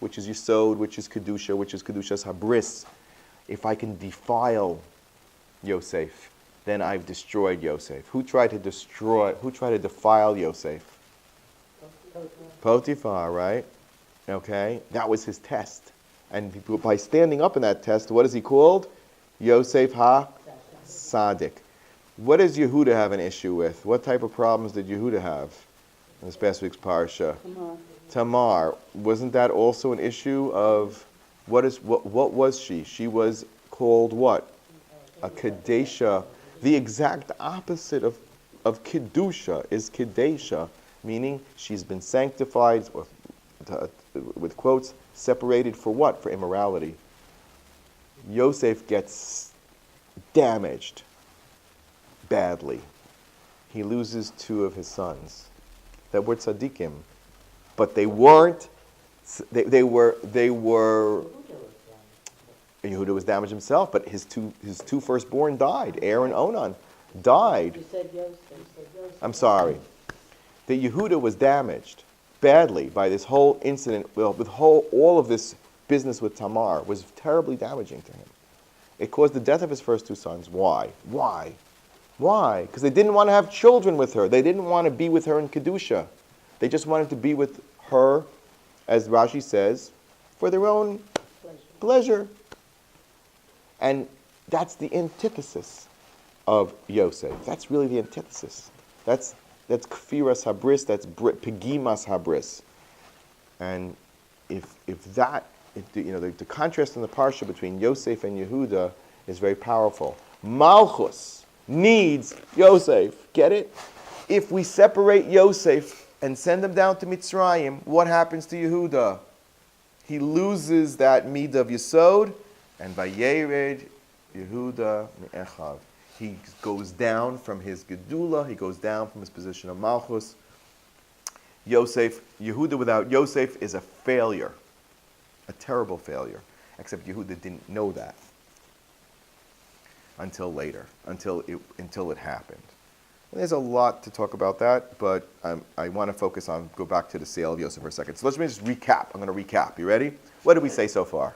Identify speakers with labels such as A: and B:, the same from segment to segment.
A: which is Yesod, which is Kedushas Habris. If I can defile Yosef, then I've destroyed Yosef. Who tried to defile Yosef? Potiphar, right? Okay, that was his test. And by standing up in that test, what is he called? Yosef ha-Sadik. What does Yehuda have an issue with? What type of problems did Yehuda have in this past week's parsha? Tamar. Wasn't that also an issue of, what was she? She was called what? A Kedesha. The exact opposite of Kedusha is Kedesha, meaning she's been sanctified, or with quotes, separated for what? For immorality. Yosef gets damaged badly. He loses 2 of his sons that were tzaddikim, but they weren't. They were. Yehuda was damaged himself, but his two firstborn died. Er and Onan died.
B: You said Yosef.
A: I'm sorry. That Yehuda was damaged badly by this whole incident. Well, with all of this business with Tamar was terribly damaging to him. It caused the death of his first 2 sons. Why? Because they didn't want to have children with her. They didn't want to be with her in Kedusha. They just wanted to be with her, as Rashi says, for their own pleasure. And that's the antithesis of Yosef. That's really the antithesis. That's Kfiras Habris, that's Pegimas Habris. And if the contrast in the parsha between Yosef and Yehuda is very powerful. Malchus needs Yosef. Get it? If we separate Yosef and send him down to Mitzrayim, what happens to Yehuda? He loses that midah of Yesod, and Vayered Yehuda Me'echav. He goes down from his Gedula, he goes down from his position of Malchus. Yehuda without Yosef is a failure, a terrible failure, except Yehuda didn't know that until later, until it happened. And there's a lot to talk about that, but I want to go back to the sale of Yosef for a second. So let me just recap. I'm going to recap. You ready? What did we say so far?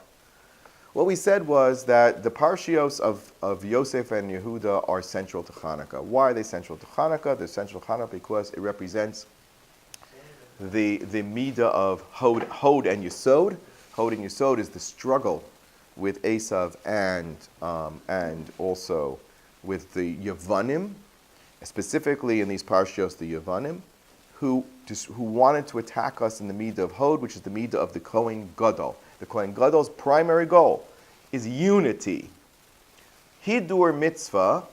A: What we said was that the parshios of Yosef and Yehuda are central to Chanukah. Why are they central to Chanukah? They're central to Chanukah because it represents the midah of Hod and Yesod. Hod and Yesod is the struggle with Esav and also with the Yevanim, specifically in these parshios, the Yevanim, who wanted to attack us in the midah of Hod, which is the midah of the Kohen Gadol. The Kohen Gadol's primary goal is unity. Hidur mitzvah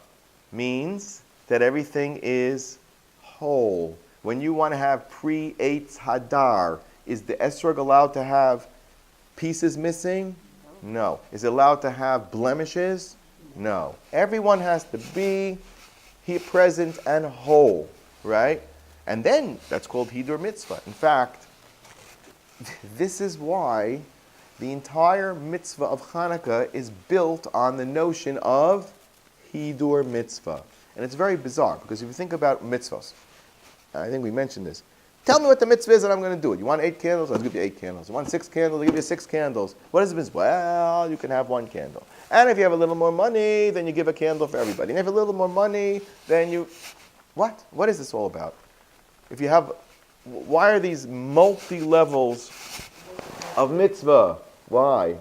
A: means that everything is whole. When you want to have pre-Eitz Hadar, is the esrog allowed to have pieces missing? No. Is it allowed to have blemishes? No. Everyone has to be present and whole, right? And then that's called Hidur mitzvah. In fact, this is why the entire mitzvah of Chanukah is built on the notion of Hidur mitzvah. And it's very bizarre, because if you think about mitzvahs, I think we mentioned this. Tell me what the mitzvah is and I'm going to do it. You want 8 candles? I'll give you 8 candles. You want 6 candles? I'll give you 6 candles. What is the mitzvah? Well, you can have 1 candle. And if you have a little more money, then you give a candle for everybody. And if you have a little more money, then you... What? What is this all about? If you have... Why are these multi-levels of mitzvah? Why?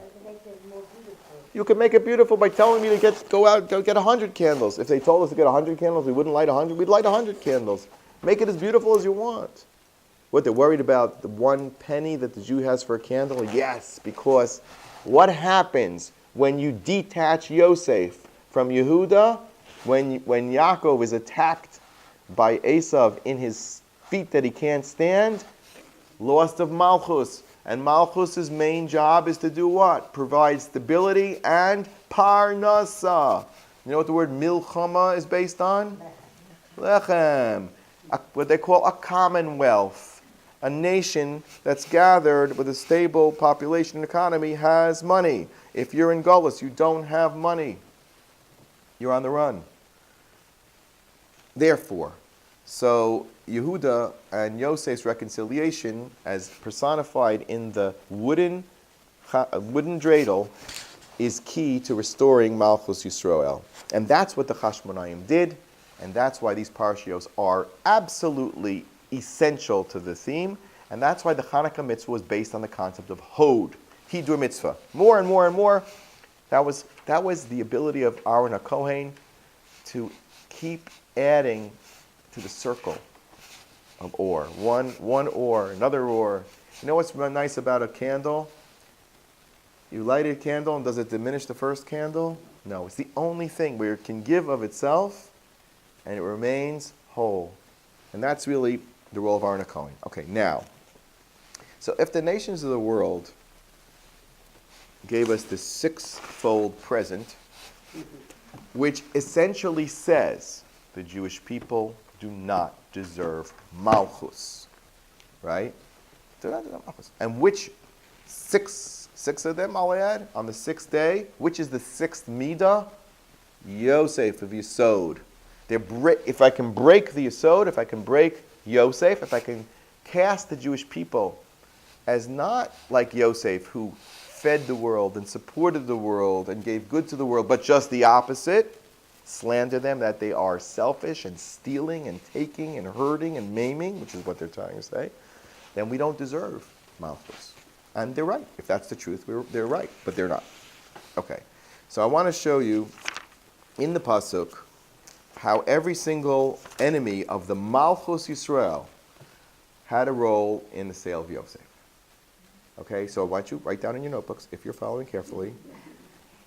A: You can make it beautiful by telling me to go get 100 candles. If they told us to get 100 candles, we wouldn't light 100. We'd light 100 candles. Make it as beautiful as you want. What, they're worried about the 1 penny that the Jew has for a candle? Yes, because what happens when you detach Yosef from Yehuda? When Yaakov is attacked by Esav in his feet that he can't stand? Loss of Malchus. And Malchus's main job is to do what? Provide stability and parnasa. You know what the word milchama is based on? Lechem. What they call a commonwealth. A nation that's gathered with a stable population and economy has money. If you're in Gullus, you don't have money. You're on the run. Therefore, so Yehuda and Yosef's reconciliation, as personified in the wooden dreidel, is key to restoring Malchus Yisrael. And that's what the Chashmonaim did, and that's why these parshios are absolutely essential to the theme, and that's why the Chanukah mitzvah was based on the concept of Hod, Hidur mitzvah. More and more and more, that was the ability of Aaron HaKohen to keep adding to the circle of or. One or, another or. You know what's nice about a candle? You light a candle and does it diminish the first candle? No, it's the only thing where it can give of itself and it remains whole. And that's really the role of Aaron HaKohen. Okay, now, so if the nations of the world gave us the sixfold present, which essentially says the Jewish people do not deserve Malchus, right? They're not deserve Malchus. And which six of them, I'll add, on the sixth day, which is the sixth midah? Yosef of Yesod. If I can break the Yesod, if I can break Yosef, if I can cast the Jewish people as not like Yosef, who fed the world and supported the world and gave good to the world, but just the opposite, slander them that they are selfish and stealing and taking and hurting and maiming, which is what they're trying to say, then we don't deserve Malchus. And they're right. If that's the truth, they're right, but they're not. Okay, so I want to show you in the Pasuk how every single enemy of the Malchus Yisrael had a role in the sale of Yosef. Okay, so I want you to write down in your notebooks, if you're following carefully,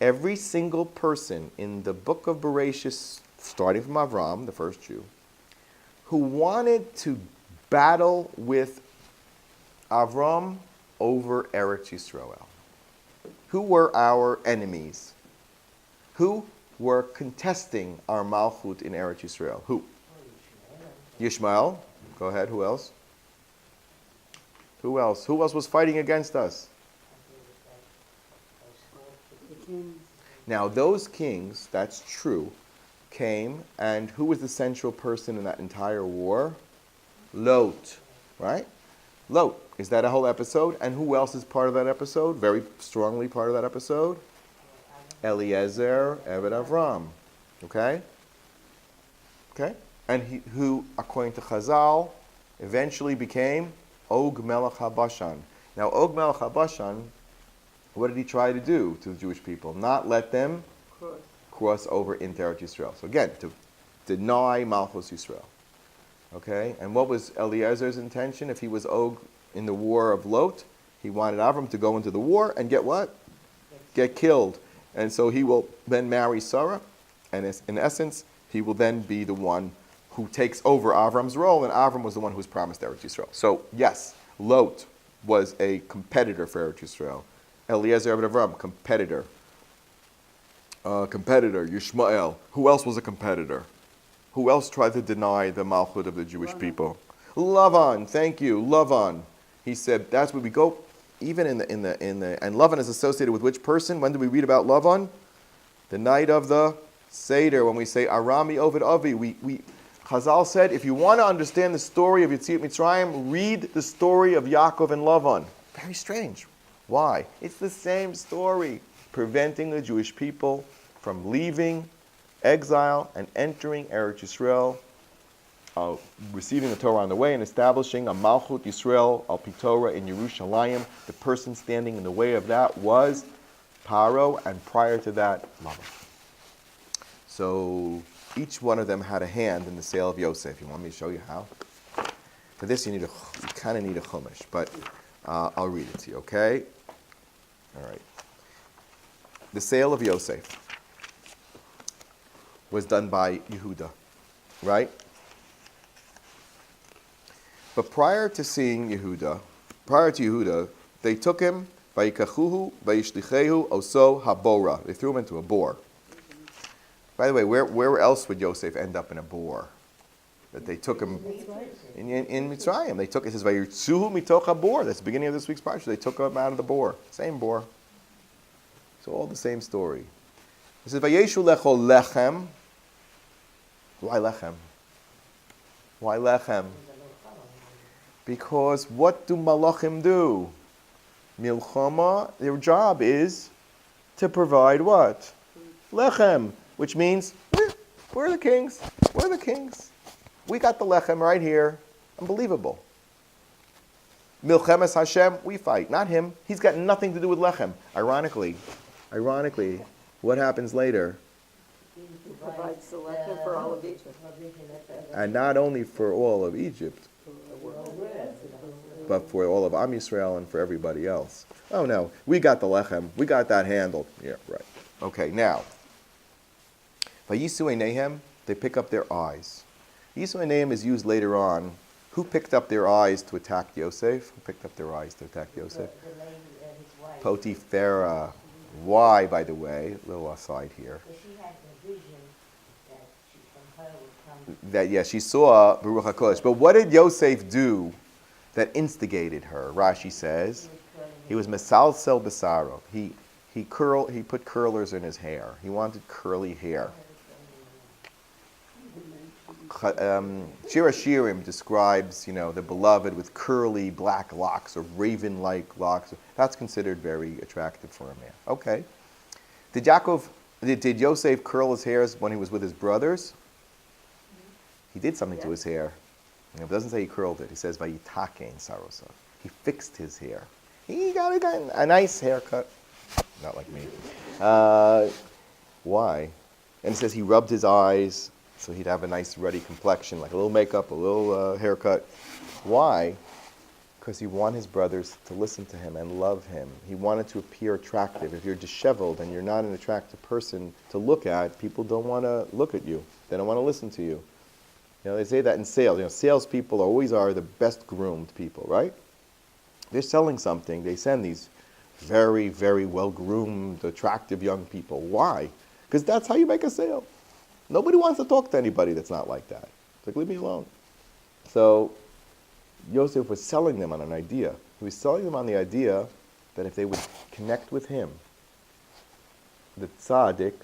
A: every single person in the book of Bereshit, starting from Avram, the first Jew, who wanted to battle with Avram over Eretz Yisrael. Who were our enemies? Who were contesting our Malchut in Eretz Yisrael? Who? Yishmael. Go ahead, who else? Who else? Who else was fighting against us? Now, those kings, that's true, came, and who was the central person in that entire war? Lot, right? Lot. Is that a whole episode? And who else is part of that episode? Very strongly part of that episode? Eliezer, Eved Avram. Okay? Okay? And who, according to Chazal, eventually became Og Melech HaBashan. Now, Og Melech HaBashan, what did he try to do to the Jewish people? Not let them cross over into Eretz Yisrael. So again, to deny Malchus Yisrael. Okay? And what was Eliezer's intention if he was Og in the war of Lot? He wanted Avram to go into the war and get what? Get killed. And so he will then marry Sarah, and in essence, he will then be the one who takes over Avram's role, and Avram was the one who was promised Eretz Yisrael. So yes, Lot was a competitor for Eretz Yisrael. Eliezer Ibn Avram, competitor. Yishmael. Who else was a competitor? Who else tried to deny the Malchut of the Jewish people? Lavan, thank you, Lavan. He said, that's where we go, even in the, and Lavan is associated with which person? When do we read about Lavan? The night of the Seder, when we say, Arami Ovid Avi. Chazal said, if you want to understand the story of Yetziat Mitzrayim, read the story of Yaacov and Lavan. Very strange. Why? It's the same story, preventing the Jewish people from leaving exile and entering Eretz Yisrael, receiving the Torah on the way and establishing a Malchut Yisrael al Pi Torah in Yerushalayim. The person standing in the way of that was Paro, and prior to that, Lavan. So each one of them had a hand in the sale of Yosef. You want me to show you how? For this, you kind of need a chumash, but I'll read it to you, okay? All right. The sale of Yosef was done by Yehuda, right? But prior to Yehuda, they took him, vayikachuhu, vayishlichehu, oso habora. They threw him into a bore. By the way, where else would Yosef end up in a bore? That they took him in Mitzrayim. They took, it says, vayirtzuhu mitoch habor. That's the beginning of this week's parsha. They took him out of the bore. Same bore. So all the same story. It says, vayeshu lecho lechem. Why lechem? Why lechem? Because what do malachim do? Milchama, their job is to provide what? Lechem, which means we're the kings. We're the kings. We got the lechem right here. Unbelievable. Milchemes Hashem, we fight, not him. He's got nothing to do with lechem. Ironically, what happens later?
B: He provides the lechem for all of Egypt.
A: And not only for all of Egypt, but for all of Am Yisrael and for everybody else. Oh no, we got the lechem. We got that handled. Yeah, right. Okay, now. Vayisu Einehem, they pick up their eyes. Yisu Einehem is used later on. Who picked up their eyes to attack Yosef? Who picked up their eyes to attack Yosef?
C: The lady, his wife.
A: Potiphera. Why, by the way? A little aside here.
C: But she had the vision that from her would come.
A: That, yeah, she saw Baruch HaKodesh. But what did Yosef do that instigated her? Rashi says he was mesalsel besaro. He put curlers in his hair. He wanted curly hair. Shir Hashirim describes, the beloved with curly black locks or raven-like locks. That's considered very attractive for a man. Okay. Did Yosef curl his hair when he was with his brothers? He did something to his hair. It doesn't say he curled it. He says vayitakein sarosa. He fixed his hair. He got a nice haircut. Not like me. Why? And it says he rubbed his eyes so he'd have a nice ruddy complexion, like a little makeup, a little haircut. Why? Because he wanted his brothers to listen to him and love him. He wanted to appear attractive. If you're disheveled and you're not an attractive person to look at, people don't want to look at you. They don't want to listen to you. They say that in sales. Salespeople always are the best groomed people, right? They're selling something. They send these very, very well-groomed, attractive young people. Why? Because that's how you make a sale. Nobody wants to talk to anybody that's not like that. It's like, leave me alone. So Yosef was selling them on an idea. He was selling them on the idea that if they would connect with him, the tzaddik,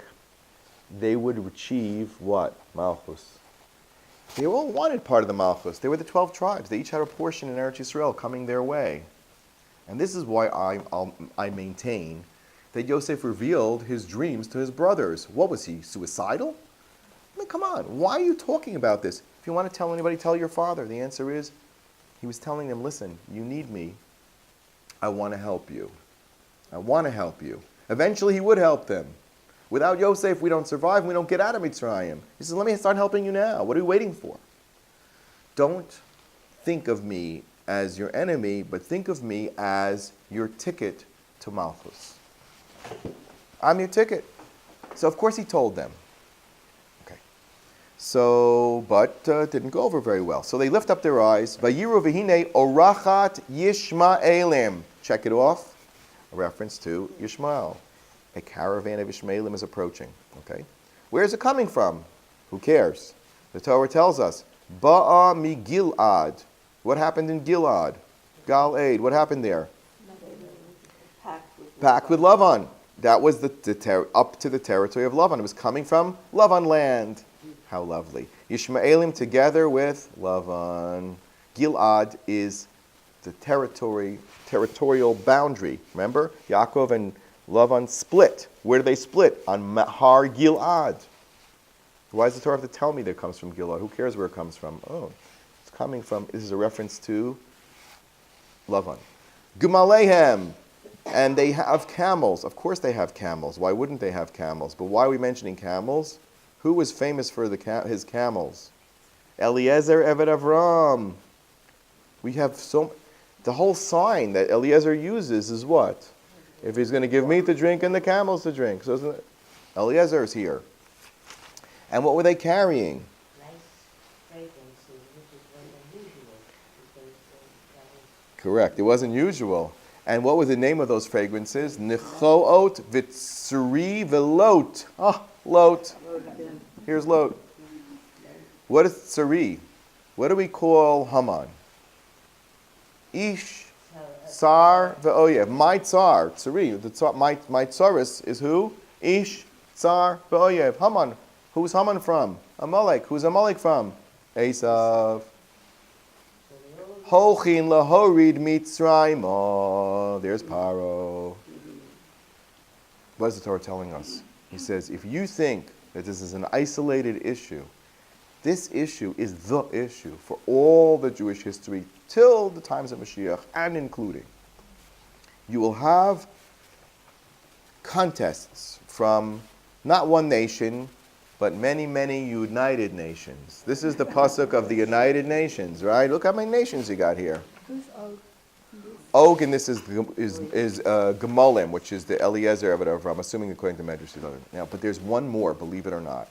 A: they would achieve what? Malchus. They all wanted part of the Malchus. They were the 12 tribes. They each had a portion in Eretz Yisrael coming their way. And this is why I maintain that Yosef revealed his dreams to his brothers. What was he, suicidal? I mean, come on, why are you talking about this? If you want to tell anybody, tell your father. The answer is, he was telling them, listen, you need me. I want to help you. I want to help you. Eventually he would help them. Without Yosef, we don't survive, we don't get out of Mitzrayim. He says, let me start helping you now. What are you waiting for? Don't think of me as your enemy, but think of me as your ticket to Malchus. I'm your ticket. So of course he told them. Okay. So, but didn't go over very well. So they lift up their eyes. Vayiru v'hinei orachat Yishmaelim. Check it off. A reference to Yishmael. A caravan of Ishmaelim is approaching. Okay. Where is it coming from? Who cares? The Torah tells us. Ba'a mi Gilad. What happened in Gilad? Gal-Aid. What happened there? Pact with Lavan. That was up to the territory of Lavan. It was coming from Lavan land. How lovely. Yishmaelim together with Lavan. Gilad is the territorial boundary. Remember? Yaacov and Lavan split. Where do they split? On Har Gilad. Why does the Torah have to tell me that it comes from Gilad? Who cares where it comes from? Oh, it's coming from, this is a reference to Lavan. Gumalehem. And they have camels. Of course they have camels. Why wouldn't they have camels? But why are we mentioning camels? Who was famous for his camels? Eliezer Eved Avram. We have the whole sign that Eliezer uses is what? If he's going to give meat to drink and the camels to drink. So isn't it? Eliezer is here. And what were they carrying?
C: Nice fragrances, which is very unusual. Because
A: Correct. It wasn't usual. And what was the name of those fragrances? Nichoot v'tsuri v'lot. Ah, lot. Here's lot. What is tsuri? What do we call Haman? Ish, tsar, v'oyev. My tsar, tsuri. My tsaris is who? Ish, tsar, v'oyev. Haman. Who's Haman from? Amalek. Who's Amalek from? Esav.
C: So they all
A: Holchin lahorid Mitzrayim. There's Paro. What is the Torah telling us? He says, if you think that this is an isolated issue, this issue is the issue for all the Jewish history till the times of Mashiach and including. You will have contests from not one nation, but many, many united nations. This is the pasuk of the United Nations, right? Look how many nations you got here.
B: Who's Og?
A: Og, and this is Gemolim, which is the Eliezer of it, I'm assuming according to Medrash. Now, but there's one more, believe it or not.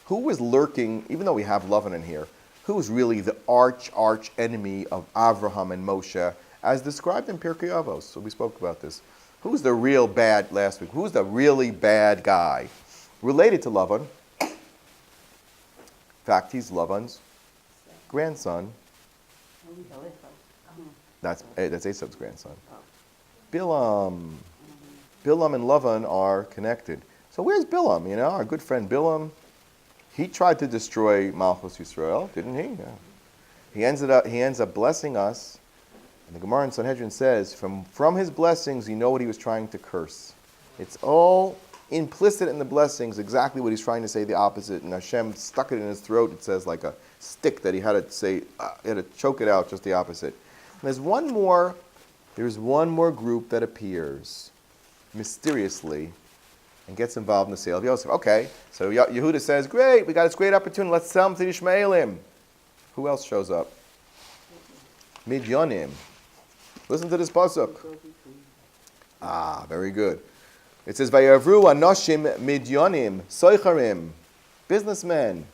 A: Who was lurking, even though we have Lavan here, who was really the arch enemy of Avraham and Moshe, as described in Pirkei Avos? So we spoke about this. Who's the real bad, last week, who's the really bad guy? Related to Lavan. In fact, he's Lavan's grandson. That's Esav's grandson. Bilam. Bilam and Lavan are connected. So where's Bilam? You know, our good friend Bilam. He tried to destroy Malchus Yisrael, didn't he? Yeah. He ends up blessing us. And the Gemara in Sanhedrin says, from his blessings, you know what he was trying to curse. It's all implicit in the blessings, exactly what he's trying to say, the opposite. And Hashem stuck it in his throat, it says, like a stick that he had to say, he had to choke it out, just the opposite. And there's one more group that appears mysteriously and gets involved in the sale of Yosef. Okay, so Yehuda says, great, we got this great opportunity, let's sell him to the Ishmaelim. Who else shows up? Midyanim. Listen to this pasuk. Very good. It says, Vayavru anoshim midyanim, soicharim, businessmen,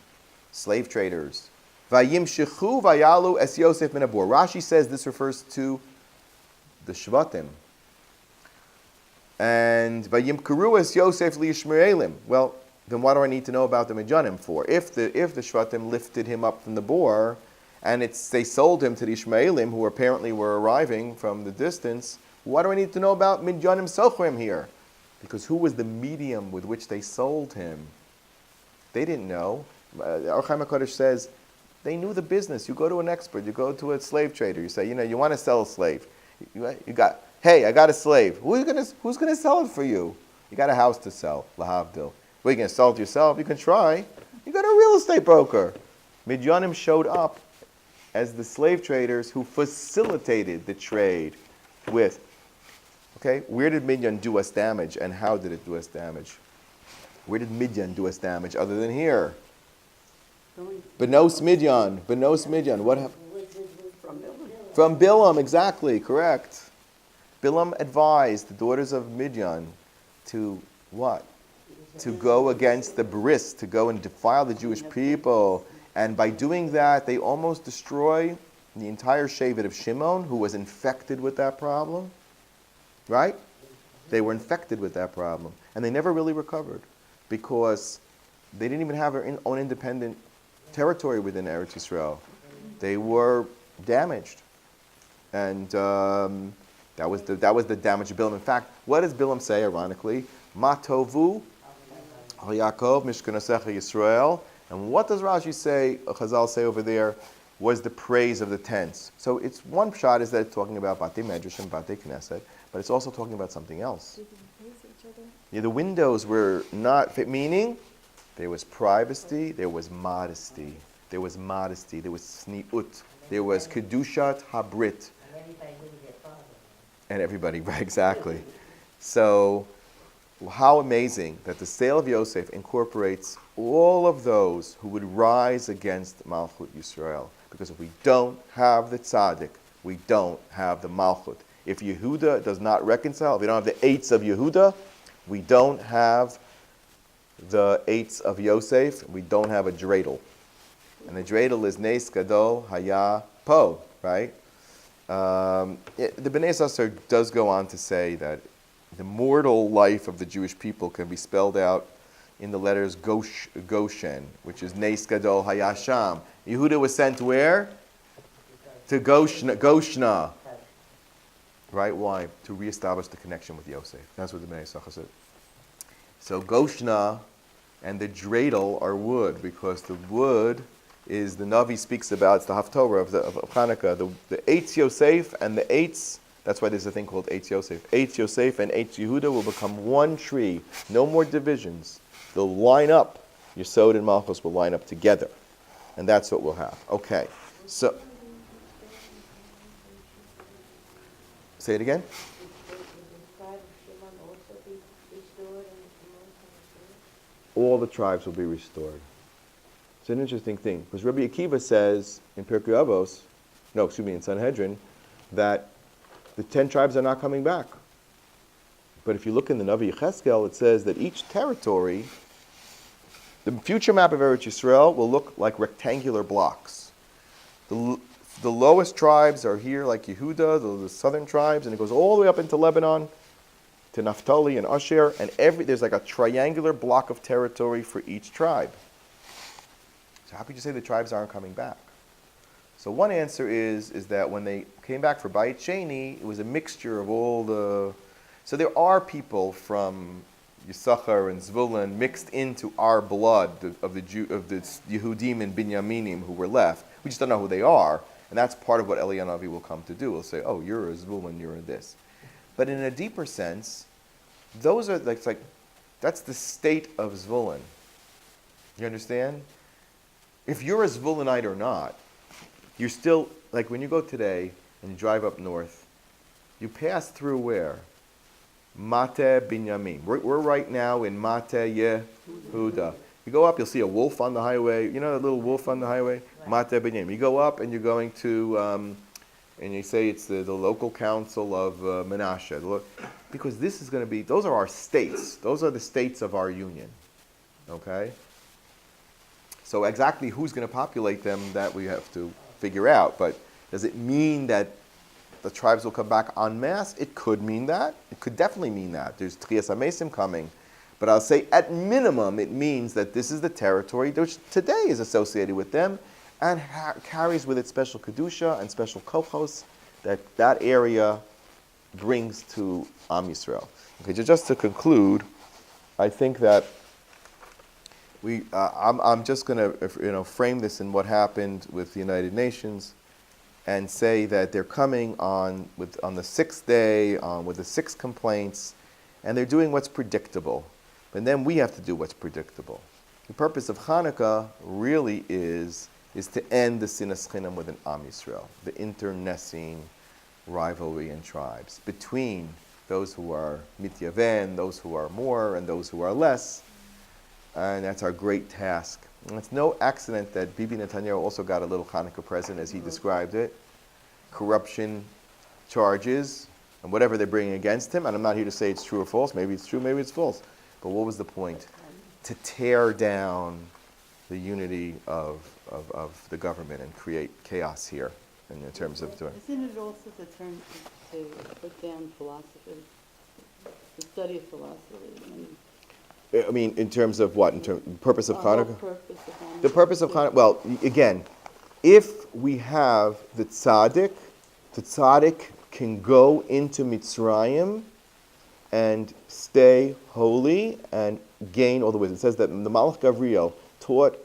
A: slave traders. Vayimshechu vayalu es Yosef min habor. Rashi says this refers to the Shvatim. And Vayimkaru es Yosef liyishmaelim. Well, then what do I need to know about the Midyanim for? If the Shvatim lifted him up from the bore, and they sold him to the Ishmaelim, who apparently were arriving from the distance, what do I need to know about Midyanim Sochrim here? Because who was the medium with which they sold him? They didn't know. Our Chaim HaKadosh says, they knew the business. You go to an expert, you go to a slave trader, you say, you want to sell a slave. Hey, I got a slave. Who's going to sell it for you? You got a house to sell, lahavdil. Well, you going to sell it yourself? You can try. You got a real estate broker. Midyanim showed up as the slave traders who facilitated the trade with. Okay, where did Midyan do us damage, and how did it do us damage? Where did Midyan do us damage other than here? Benos Midyan. What happened? From Bilam, exactly, correct. Bilam advised the daughters of Midyan to what? To go against the bris, to go and defile the Jewish people. And by doing that, they almost destroy the entire Shevet of Shimon, who was infected with that problem. Right? They were infected with that problem. And they never really recovered because they didn't even have their own independent territory within Eretz Yisrael. They were damaged. And that was the damage of Bilam. In fact, what does Bilam say, ironically? Ma tovu Yaacov mishkanasecha Yisrael. And what does Rashi say, Chazal say over there, was the praise of the tents. So it's one shot is that it's talking about Batei Medrash and Batei Knesset, but it's also talking about something else. Yeah, the windows were not, meaning there was privacy, there was modesty. There was sni'ut, there was kedushat habrit. And everybody, right, exactly. So, how amazing that the sale of Yosef incorporates all of those who would rise against Malchut Yisrael. Because if we don't have the tzaddik, we don't have the Malchut. If Yehuda does not reconcile, if we don't have the eights of Yehuda, we don't have the eights of Yosef, we don't have a dreidel. And the dreidel is Nes Gadol Haya Po, right? The Bnei Yissaschar does go on to say that the mortal life of the Jewish people can be spelled out in the letters Goshen, which is Nes Gadol Hayasham. Yehuda was sent where? To Goshna. Right? Why? To reestablish the connection with Yosef. That's what the Bnei Yissaschar said. So Goshna and the dreidel are wood, because the wood is the Navi speaks about, it's the Haftorah of Chanukah, the Eitz Yosef and the Eitz, that's why there's a thing called Eitz Yosef. Eitz Yosef and Eitz Yehuda will become one tree, no more divisions. They'll line up, Yesod and Malchus will line up together. And that's what we'll have. Okay, so, say it again? All the tribes will be restored. It's an interesting thing, because Rabbi Akiva says in Pirkei Avos, in Sanhedrin, that the 10 tribes are not coming back. But if you look in the Navi Yecheskel, it says that each territory, the future map of Eretz Yisrael will look like rectangular blocks. The lowest tribes are here, like Yehuda, the southern tribes, and it goes all the way up into Lebanon, to Naphtali and Asher, and there's like a triangular block of territory for each tribe. So how could you say the tribes aren't coming back? So one answer is that when they came back for Bayit Sheni, it was a mixture of all the... So there are people from Yisachar and Zvulun mixed into our blood of the Yehudim and Binyaminim who were left. We just don't know who they are, and that's part of what Eliyahu Navi will come to do. He'll say, oh, you're a Zvulun, you're a this. But in a deeper sense, those are that's the state of Zvulun. You understand? If you're a Zvulunite or not, you're still, like when you go today and you drive up north, you pass through where? Mate Binyamin. We're right now in Mate Yehuda. You go up, you'll see a wolf on the highway. You know that little wolf on the highway? Right. Mate Binyamin. You go up and you're going to, and you say it's the local council of Menashe. Because this is going to be, those are our states. Those are the states of our union. Okay? So exactly who's going to populate them, that we have to figure out. But does it mean that the tribes will come back en masse? It could mean that. It could definitely mean that. There's Tchias HaMesim coming. But I'll say at minimum it means that this is the territory which today is associated with them and carries with it special Kedusha and special Kochos that area brings to Am Yisrael. Okay, just to conclude, I think that I'm just going to frame this in what happened with the United Nations and say that they're coming on the sixth day with the 6 complaints, and they're doing what's predictable. And then we have to do what's predictable. The purpose of Chanukah really is to end the Sinas Chinam within Am Yisrael, the internecine rivalry and tribes between those who are mityaven, those who are more, and those who are less. And that's our great task. And it's no accident that Bibi Netanyahu also got a little Hanukkah present, as he described it. Corruption charges, and whatever they're bringing against him. And I'm not here to say it's true or false. Maybe it's true, maybe it's false. But what was the point? To tear down the unity of the government and create chaos here in terms of doing.
B: Isn't it also the turn to put down philosophy, the study of philosophy?
A: I mean, in terms of what? In terms purpose of Chanukah? The
B: The
A: purpose of Chanukah. Well, again, if we have the tzaddik can go into Mitzrayim and stay holy and gain all the wisdom. It says that the Malach Gavriel taught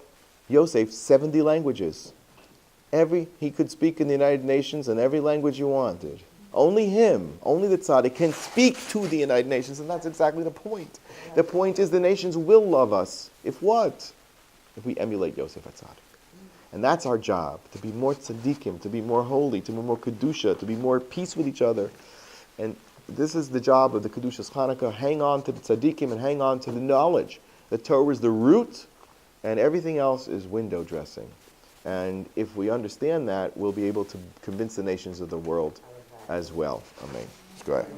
A: Yosef 70 languages. He could speak in the United Nations in every language you wanted. Only him, only the tzaddik can speak to the United Nations, and that's exactly the point. The point is the nations will love us. If what? If we emulate Yosef HaTzaddik. And that's our job, to be more tzaddikim, to be more holy, to be more kedusha, to be more peace with each other. And this is the job of the Kedushas Chanukah. Hang on to the tzaddikim and hang on to the knowledge. The Torah is the root, and everything else is window dressing. And if we understand that, we'll be able to convince the nations of the world as well. Amen. Let's go ahead.